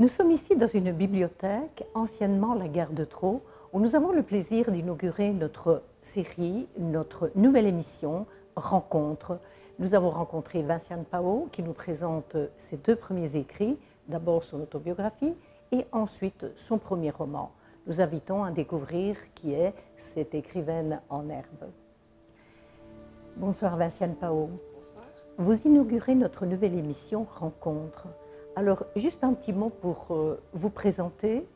Nous sommes ici dans une bibliothèque, anciennement la gare de Trot, où nous avons le plaisir d'inaugurer notre série, notre nouvelle émission, Rencontres. Nous avons rencontré Vinciane Pao qui nous présente ses deux premiers écrits, d'abord son autobiographie et ensuite son premier roman. Nous invitons à découvrir qui est cette écrivaine en herbe. Bonsoir Vinciane Pao. Bonsoir. Vous inaugurez notre nouvelle émission Rencontres. Alors, juste un petit mot pour vous présenter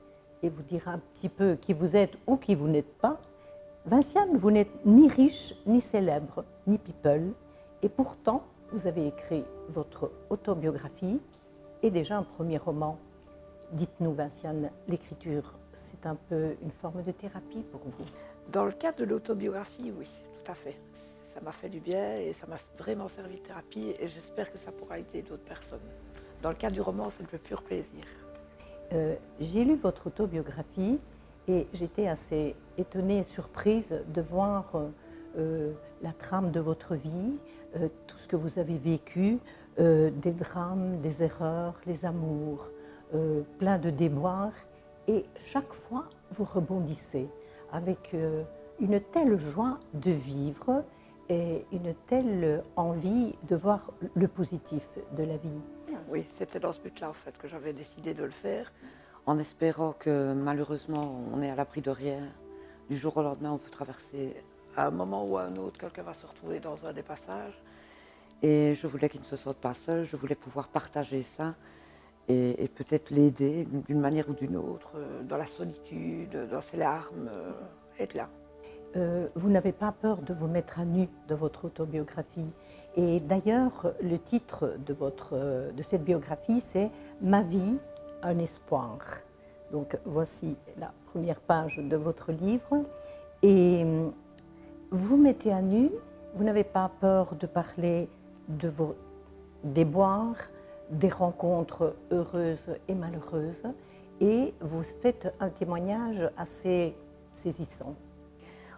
et vous dire un petit peu qui vous êtes ou qui vous n'êtes pas. Vinciane, vous n'êtes ni riche, ni célèbre, ni people, et pourtant, vous avez écrit votre autobiographie et déjà un premier roman. Dites-nous, Vinciane, l'écriture, c'est un peu une forme de thérapie pour vous? Dans le cadre de l'autobiographie, oui, tout à fait. Ça m'a fait du bien et ça m'a vraiment servi de thérapie et j'espère que ça pourra aider d'autres personnes. Dans le cadre du roman, c'est le pur plaisir. J'ai lu votre autobiographie et j'étais assez étonnée et surprise de voir la trame de votre vie, tout ce que vous avez vécu, des drames, des erreurs, les amours, plein de déboires. Et chaque fois, vous rebondissez avec une telle joie de vivre et une telle envie de voir le positif de la vie. Oui, c'était dans ce but-là en fait que j'avais décidé de le faire, en espérant que malheureusement on est à l'abri de rien. Du jour au lendemain, on peut traverser à un moment ou à un autre, quelqu'un va se retrouver dans un des passages. Et je voulais qu'il ne se sente pas seul, je voulais pouvoir partager ça et peut-être l'aider d'une manière ou d'une autre, dans la solitude, dans ses larmes, être là. Vous n'avez pas peur de vous mettre à nu dans votre autobiographie. Et d'ailleurs, le titre de cette biographie, c'est « Ma vie, un espoir ». Donc voici la première page de votre livre. Et vous mettez à nu, vous n'avez pas peur de parler de vos déboires, des rencontres heureuses et malheureuses. Et vous faites un témoignage assez saisissant.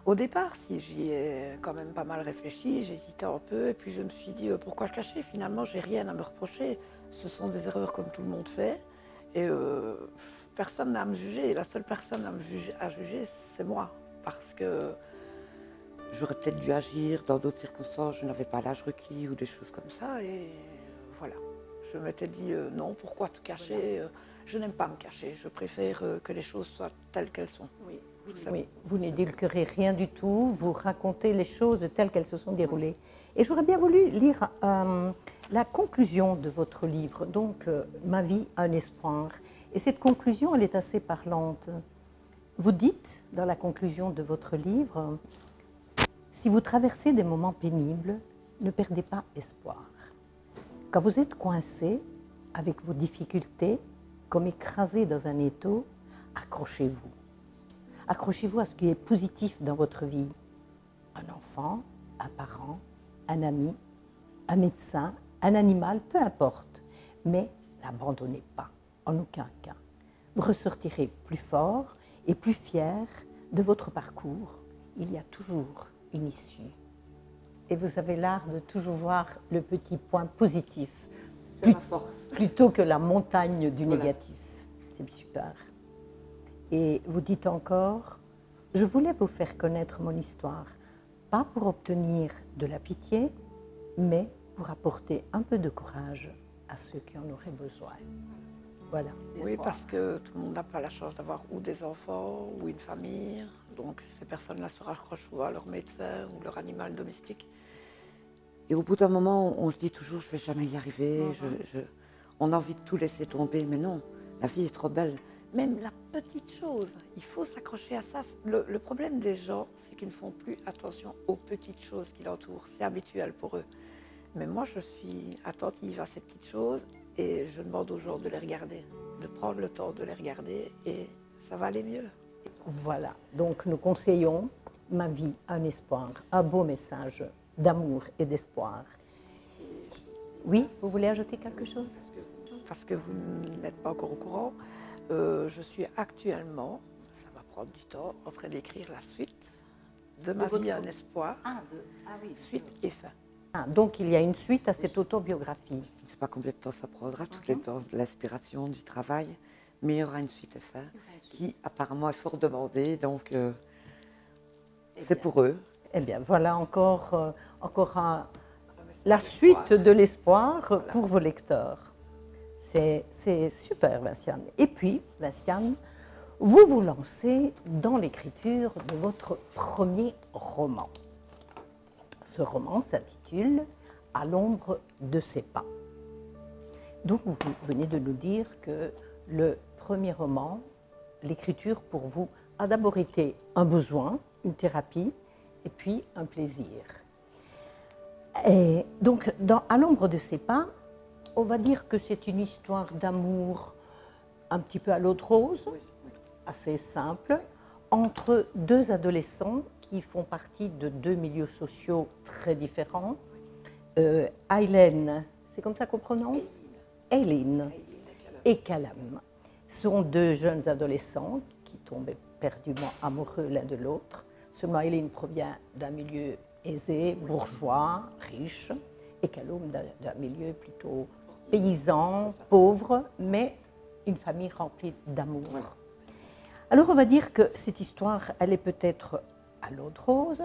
Au départ, si j'y ai quand même pas mal réfléchi, j'hésitais un peu et puis je me suis dit pourquoi je cachais? Finalement, j'ai rien à me reprocher. Ce sont des erreurs comme tout le monde fait et personne n'a à me juger. Et la seule personne à juger, c'est moi, parce que j'aurais peut-être dû agir dans d'autres circonstances. Je n'avais pas l'âge requis ou des choses comme ça et voilà. Je m'étais dit non, pourquoi tout cacher? Je n'aime pas me cacher. Je préfère que les choses soient telles qu'elles sont. Oui, vous n'édulcorez rien du tout, vous racontez les choses telles qu'elles se sont déroulées. Et j'aurais bien voulu lire la conclusion de votre livre, donc Ma vie, un espoir. Et cette conclusion, elle est assez parlante. Vous dites, dans la conclusion de votre livre, si vous traversez des moments pénibles, ne perdez pas espoir. Quand vous êtes coincé avec vos difficultés, comme écrasé dans un étau, accrochez-vous. Accrochez-vous à ce qui est positif dans votre vie. Un enfant, un parent, un ami, un médecin, un animal, peu importe. Mais n'abandonnez pas, en aucun cas. Vous ressortirez plus fort et plus fier de votre parcours. Il y a toujours une issue. Et vous avez l'art de toujours voir le petit point positif. C'est ma force. Plutôt que la montagne du Voilà. négatif. C'est super. Et vous dites encore, je voulais vous faire connaître mon histoire, pas pour obtenir de la pitié, mais pour apporter un peu de courage à ceux qui en auraient besoin. Voilà. Oui, parce que tout le monde n'a pas la chance d'avoir ou des enfants ou une famille. Donc ces personnes-là se raccrochent souvent à leur médecin ou leur animal domestique. Et au bout d'un moment, on se dit toujours, je ne vais jamais y arriver. On a envie de tout laisser tomber, mais non, la vie est trop belle. Même la petite chose, il faut s'accrocher à ça. Le problème des gens, c'est qu'ils ne font plus attention aux petites choses qui l'entourent. C'est habituel pour eux. Mais moi, je suis attentive à ces petites choses et je demande aux gens de les regarder, de prendre le temps de les regarder et ça va aller mieux. Voilà. Donc nous conseillons Ma vie, un espoir, un beau message d'amour et d'espoir. Oui, vous voulez ajouter quelque chose? Parce que vous n'êtes pas encore au courant, je suis actuellement, ça va prendre du temps, en train d'écrire la suite de Ma vie, un espoir, suite et fin. Ah, donc il y a une suite à cette autobiographie. Je ne sais pas combien de temps ça prendra, tout le temps de l'inspiration, du travail, mais il y aura une suite à faire qui apparemment est fort demandée, donc c'est pour eux. Eh bien, voilà la suite de l'espoir pour vos lecteurs. C'est super, Vinciane. Et puis, Vinciane, vous vous lancez dans l'écriture de votre premier roman. Ce roman s'intitule « À l'ombre de ses pas ». Donc, vous venez de nous dire que le premier roman, l'écriture pour vous, a d'abord été un besoin, une thérapie, et puis un plaisir. Et donc, à l'ombre de ses pas, on va dire que c'est une histoire d'amour un petit peu à l'eau de rose, assez simple, entre deux adolescents qui font partie de deux milieux sociaux très différents. Aileen, c'est comme ça qu'on prononce? Aileen et Callum sont deux jeunes adolescents qui tombent éperdument amoureux l'un de l'autre. Seulement Aileen provient d'un milieu aisé, bourgeois, riche, et Callum d'un milieu plutôt paysan, pauvre, mais une famille remplie d'amour. Alors on va dire que cette histoire, elle est peut-être à l'eau de rose,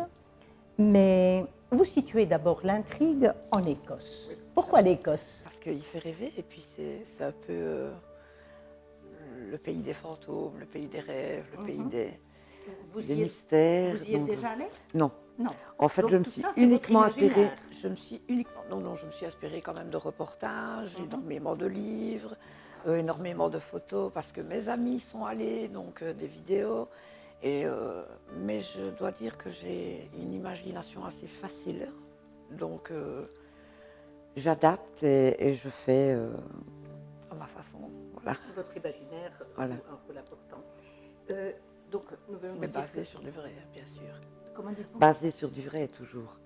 mais vous situez d'abord l'intrigue en Écosse. Pourquoi l'Écosse? Parce qu'il fait rêver, et puis c'est un peu le pays des fantômes, le pays des rêves, le pays des mystères. Vous y êtes déjà allé? Non. Non. En fait, donc, je me suis uniquement inspirée. Je me suis inspirée quand même de reportages, énormément de livres, énormément de photos, parce que mes amis sont allés, donc des vidéos. Mais je dois dire que j'ai une imagination assez facile, donc j'adapte et je fais à ma façon. Voilà. Votre imaginaire joue un rôle important. Donc, nous venons mais basé sur du vrai, bien sûr. Comment dites-vous? Basé sur du vrai, toujours.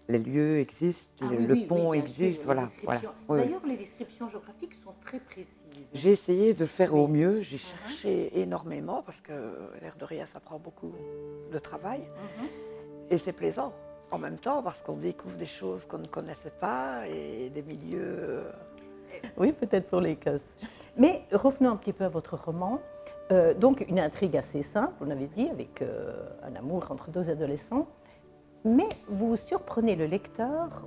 Les lieux existent, le pont existe, voilà. D'ailleurs, les descriptions géographiques sont très précises. J'ai essayé de le faire au mieux, j'ai cherché énormément, parce que l'air de rien, ça prend beaucoup de travail. Et c'est plaisant, en même temps, parce qu'on découvre des choses qu'on ne connaissait pas, et des milieux... Oui, peut-être pour l'Écosse. Mais revenons un petit peu à votre roman. Donc, une intrigue assez simple, on avait dit, avec un amour entre deux adolescents. Mais vous surprenez le lecteur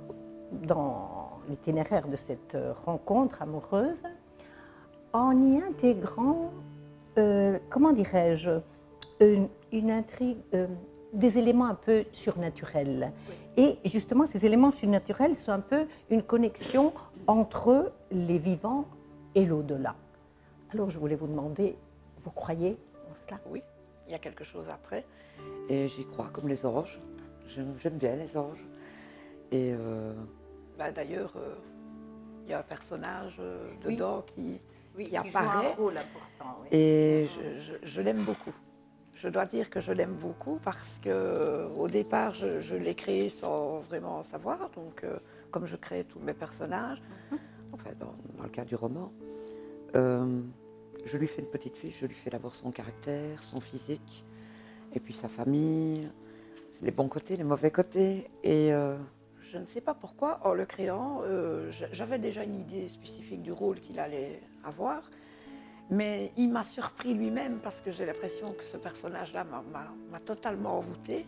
dans l'itinéraire de cette rencontre amoureuse en y intégrant, comment dirais-je, une intrigue, des éléments un peu surnaturels. Et justement, ces éléments surnaturels sont un peu une connexion entre les vivants et l'au-delà. Alors, je voulais vous demander, vous croyez en cela? Oui, il y a quelque chose après. Et j'y crois, comme les anges. J'aime bien les anges. Et d'ailleurs, il y a un personnage dedans qui apparaît. Joue un rôle important. Oui. Et je l'aime beaucoup. Je dois dire que je l'aime beaucoup parce qu'au départ, je l'ai créé sans vraiment savoir. Donc, comme je crée tous mes personnages, enfin, dans le cas du roman, je lui fais une petite fiche. Je lui fais d'abord son caractère, son physique, et puis sa famille, les bons côtés, les mauvais côtés. Et je ne sais pas pourquoi, en le créant, j'avais déjà une idée spécifique du rôle qu'il allait avoir. Mais il m'a surpris lui-même parce que j'ai l'impression que ce personnage-là m'a totalement envoûtée.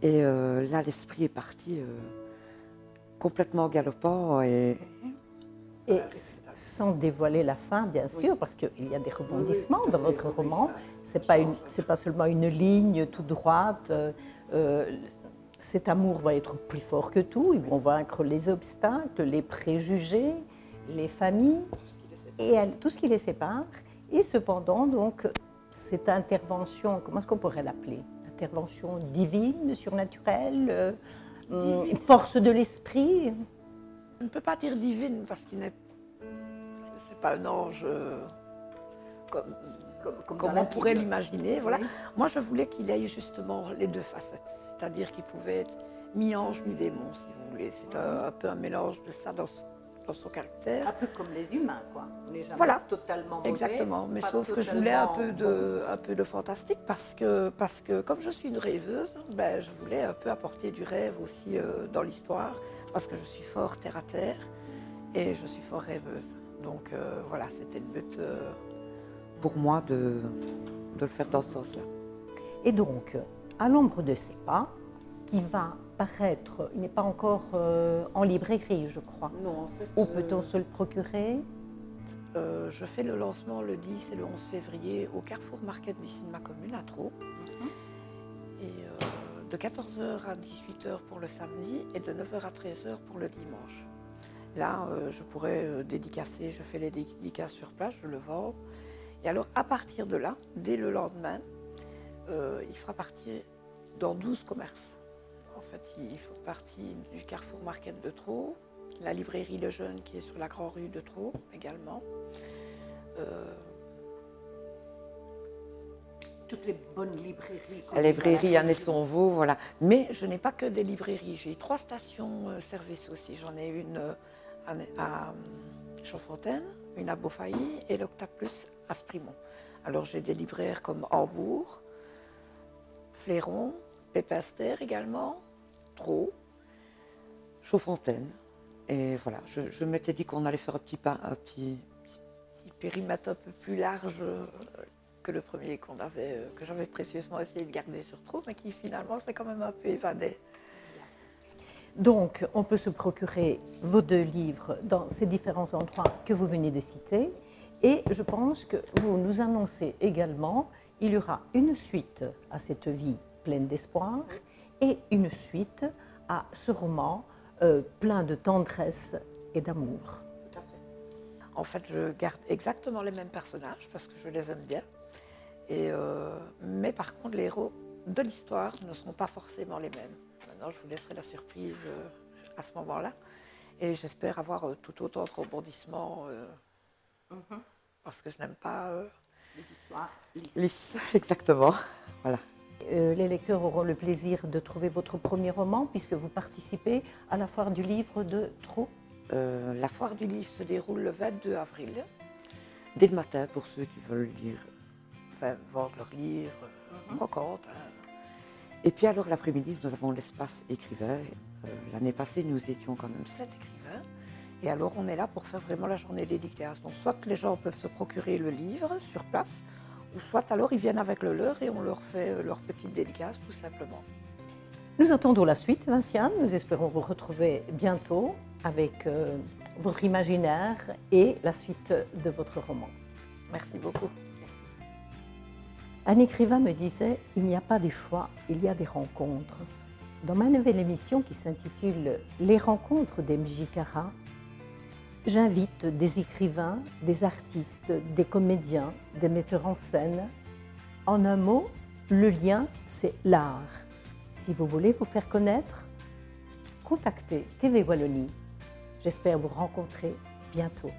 Et là, l'esprit est parti complètement galopant. Et sans dévoiler la fin, bien sûr, parce qu'il y a des rebondissements dans votre roman. C'est pas seulement une ligne toute droite. Cet amour va être plus fort que tout. Ils vont vaincre les obstacles, les préjugés, les familles. Et tout ce qui les sépare. Et cependant, donc, cette intervention, comment est-ce qu'on pourrait l'appeler? Intervention divine, surnaturelle, une force de l'esprit? Je ne peux pas dire divine parce qu'il n'est pas un ange comme on pourrait l'imaginer. Voilà. Moi, je voulais qu'il ait justement les deux facettes. C'est-à-dire qu'il pouvait être mi-ange, mi-démon, si vous voulez. C'est un peu un mélange de ça dans son caractère. Un peu comme les humains, quoi. On n'est jamais totalement mauvais. Exactement, mais sauf que je voulais un peu de fantastique parce que comme je suis une rêveuse, je voulais un peu apporter du rêve aussi dans l'histoire parce que je suis fort terre à terre et je suis fort rêveuse. Donc voilà, c'était le but pour moi de le faire dans ce sens-là. Et donc, à l'ombre de ses pas, qui va paraître, il n'est pas encore en librairie, je crois. Non, en fait. Où peut-on se le procurer? Je fais le lancement le 10 et le 11 février au Carrefour Market d'ici de ma commune, à Traux. Et de 14h à 18h pour le samedi et de 9h à 13h pour le dimanche. Là, je pourrais dédicacer, je fais les dédicaces sur place, je le vends. Et alors, à partir de là, dès le lendemain, il fera partie dans 12 commerces. En fait, il fait partie du Carrefour Market de Traux, la librairie Le Jeune qui est sur la Grande Rue de Traux également. Toutes les bonnes librairies. La librairie Anne et son veau, voilà. Mais je n'ai pas que des librairies. J'ai 3 stations-service aussi. J'en ai une à Chaudfontaine, une à Beaufailly et l'Octaplus à Sprimont. Alors j'ai des libraires comme Hambourg, Fléron, Pépinster également, Traux, Chaudfontaine. Et voilà, je m'étais dit qu'on allait faire un petit périmètre un peu plus large que le premier que j'avais précieusement essayé de garder sur Traux, mais qui finalement s'est quand même un peu évadé. Donc, on peut se procurer vos 2 livres dans ces différents endroits que vous venez de citer. Et je pense que vous nous annoncez également, il y aura une suite à cette vie pleine d'espoir et une suite à ce roman plein de tendresse et d'amour. Tout à fait. En fait, je garde exactement les mêmes personnages parce que je les aime bien. Mais par contre, les héros de l'histoire ne seront pas forcément les mêmes. Maintenant, je vous laisserai la surprise à ce moment-là. Et j'espère avoir tout autant de rebondissements parce que je n'aime pas Les histoires lisses. Exactement. Voilà. Les lecteurs auront le plaisir de trouver votre premier roman puisque vous participez à la foire du livre de Traux. La foire du livre se déroule le 22 avril, dès le matin pour ceux qui veulent lire, enfin vendre leurs livres, brocante. Et puis alors l'après-midi, nous avons l'espace écrivain. L'année passée, nous étions quand même 7 écrivains. Et alors on est là pour faire vraiment la journée dédicace. Donc soit que les gens peuvent se procurer le livre sur place, ou soit alors ils viennent avec le leur et on leur fait leur petite dédicace tout simplement. Nous attendons la suite, Vinciane. Nous espérons vous retrouver bientôt avec votre imaginaire et la suite de votre roman. Merci beaucoup. Merci. Un écrivain me disait « Il n'y a pas des choix, il y a des rencontres ». Dans ma nouvelle émission qui s'intitule « Les rencontres d'M.J. Cara », j'invite des écrivains, des artistes, des comédiens, des metteurs en scène. En un mot, le lien, c'est l'art. Si vous voulez vous faire connaître, contactez TV Wallonie. J'espère vous rencontrer bientôt.